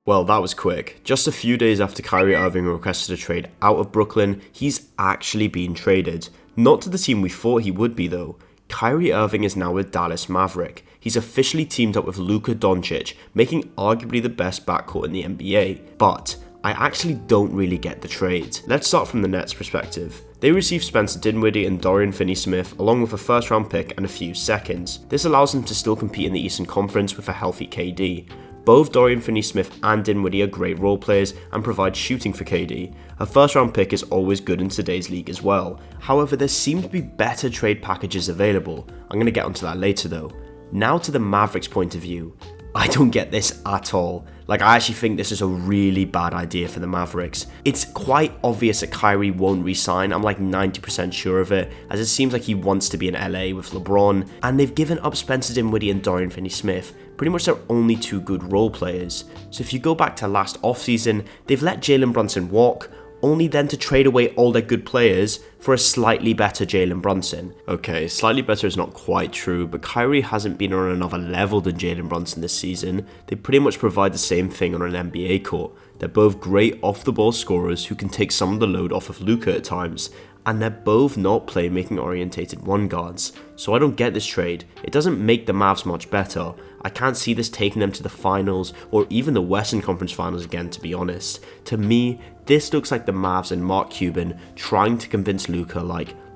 Well, that was quick. Just a few days after Kyrie Irving requested a trade out of Brooklyn, he's actually been traded. Not to the team we thought he would be though. Kyrie Irving is now with Dallas Maverick. He's officially teamed up with Luka Doncic, making arguably the best backcourt in the NBA. But I actually don't really get the trade. Let's start from the Nets' perspective. They received Spencer Dinwiddie and Dorian Finney-Smith along with a first round pick and a few seconds. This allows them to still compete in the Eastern Conference with a healthy KD. Both Dorian Finney-Smith and Dinwiddie are great role players and provide shooting for KD. A first round pick is always good in today's league as well. However, there seem to be better trade packages available. I'm going to get onto that later though. Now to the Mavericks' point of view. I don't get this at all. I actually think this is a really bad idea for the Mavericks. It's quite obvious that Kyrie won't re-sign. I'm 90% sure of it, as it seems like he wants to be in LA with LeBron, and they've given up Spencer Dinwiddie and Dorian Finney-Smith, pretty much their only two good role players. So if you go back to last offseason, they've let Jalen Brunson walk, only then to trade away all their good players for a slightly better Jalen Brunson. Okay, slightly better is not quite true, but Kyrie hasn't been on another level than Jalen Brunson this season. They pretty much provide the same thing on an NBA court. They're both great off-the-ball scorers who can take some of the load off of Luka at times, and they're both not playmaking orientated one guards. So I don't get this trade. It doesn't make the Mavs much better. I can't see this taking them to the finals or even the Western Conference Finals again, to be honest. To me, this looks like the Mavs and Mark Cuban trying to convince Luka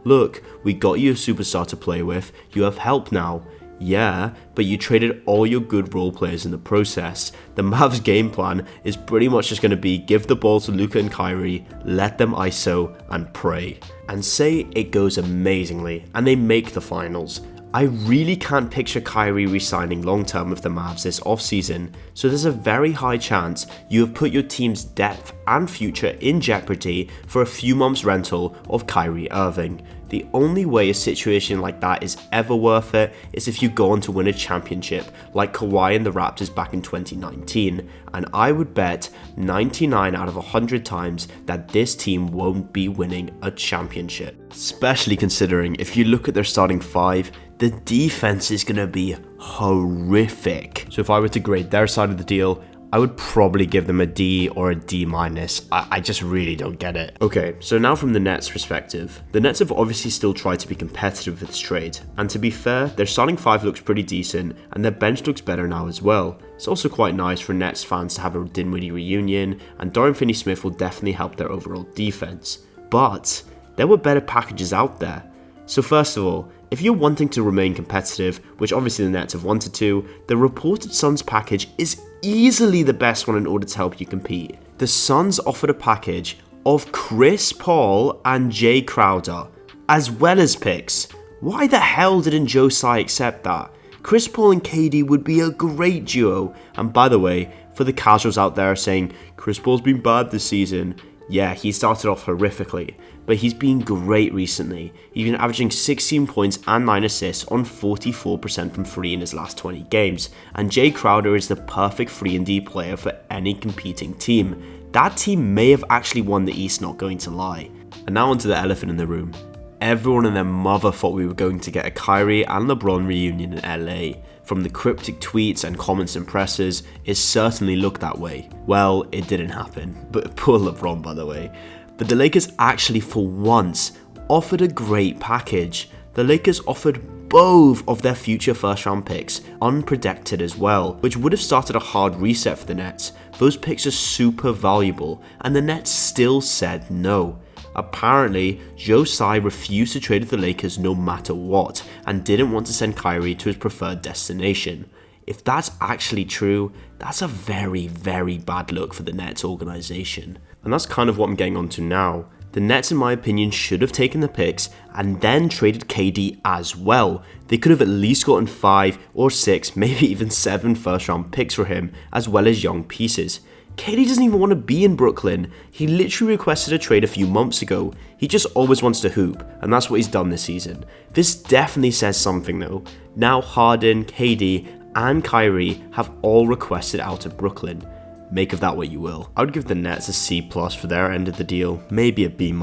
look, we got you a superstar to play with, you have help now. Yeah, but you traded all your good role players in the process. The Mavs game plan is pretty much just going to be give the ball to Luka and Kyrie, let them ISO and pray. And say it goes amazingly and they make the finals. I really can't picture Kyrie re-signing long-term with the Mavs this offseason, so there's a very high chance you have put your team's depth and future in jeopardy for a few months rental of Kyrie Irving. The only way a situation like that is ever worth it is if you go on to win a championship like Kawhi and the Raptors back in 2019, and I would bet 99 out of 100 times that this team won't be winning a championship. Especially considering if you look at their starting five, the defense is going to be horrific. So if I were to grade their side of the deal, I would probably give them a D or a D-. I just really don't get it. Okay, so now from the Nets' perspective. The Nets have obviously still tried to be competitive with this trade, and to be fair, their starting five looks pretty decent, and their bench looks better now as well. It's also quite nice for Nets fans to have a Dinwiddie reunion, and Dorian Finney-Smith will definitely help their overall defense. But there were better packages out there. So first of all, if you're wanting to remain competitive, which obviously the Nets have wanted to, the reported Suns package is easily the best one in order to help you compete. The Suns offered a package of Chris Paul and Jay Crowder, as well as picks. Why the hell didn't Joe Tsai accept that? Chris Paul and KD would be a great duo. And by the way, for the casuals out there saying, Chris Paul's been bad this season, yeah, he started off horrifically, but he's been great recently. He's been averaging 16 points and 9 assists on 44% from 3 in his last 20 games, and Jay Crowder is the perfect 3-and-D player for any competing team. That team may have actually won the East, not going to lie. And now onto the elephant in the room. Everyone and their mother thought we were going to get a Kyrie and LeBron reunion in LA. From the cryptic tweets and comments and pressers, it certainly looked that way. Well, it didn't happen, but poor LeBron by the way. But the Lakers actually for once offered a great package. The Lakers offered both of their future first round picks, unprotected as well, which would have started a hard reset for the Nets. Those picks are super valuable, and the Nets still said no. Apparently, Joe Tsai refused to trade with the Lakers no matter what, and didn't want to send Kyrie to his preferred destination. If that's actually true, that's a very, very bad look for the Nets organization. And that's kind of what I'm getting onto now. The Nets, in my opinion, should have taken the picks and then traded KD as well. They could have at least gotten 5 or 6, maybe even 7 first round picks for him, as well as young pieces. KD doesn't even want to be in Brooklyn. He literally requested a trade a few months ago. He just always wants to hoop, and that's what he's done this season. This definitely says something though. Now Harden, KD, and Kyrie have all requested out of Brooklyn. make of that what you will. I would give the Nets a C+ for their end of the deal, maybe a B-.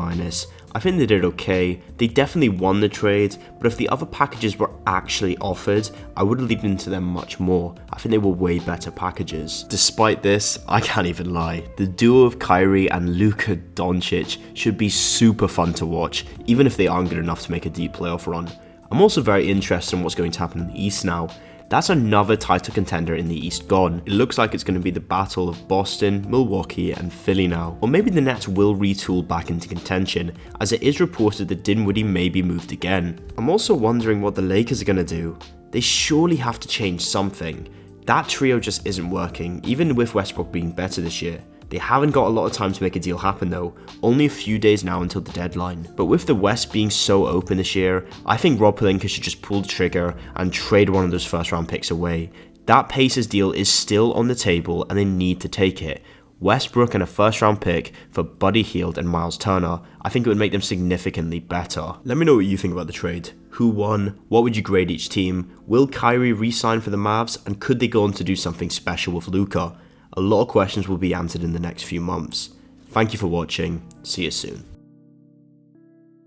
I think they did okay. They definitely won the trade, but if the other packages were actually offered, I would have leaned into them much more. I think they were way better packages. Despite this, I can't even lie. The duo of Kyrie and Luka Doncic should be super fun to watch, even if they aren't good enough to make a deep playoff run. I'm also very interested in what's going to happen in the East now. That's another title contender in the East gone. It looks like it's going to be the battle of Boston, Milwaukee, and Philly now. Or maybe the Nets will retool back into contention, as it is reported that Dinwiddie may be moved again. I'm also wondering what the Lakers are going to do. They surely have to change something. That trio just isn't working, even with Westbrook being better this year. They haven't got a lot of time to make a deal happen though, only a few days now until the deadline. But with the West being so open this year, I think Rob Pelinka should just pull the trigger and trade one of those first round picks away. That Pacers deal is still on the table and they need to take it. Westbrook and a first round pick for Buddy Hield and Miles Turner, I think it would make them significantly better. Let me know what you think about the trade. Who won? What would you grade each team? Will Kyrie re-sign for the Mavs? And could they go on to do something special with Luka? A lot of questions will be answered in the next few months. Thank you for watching. See you soon.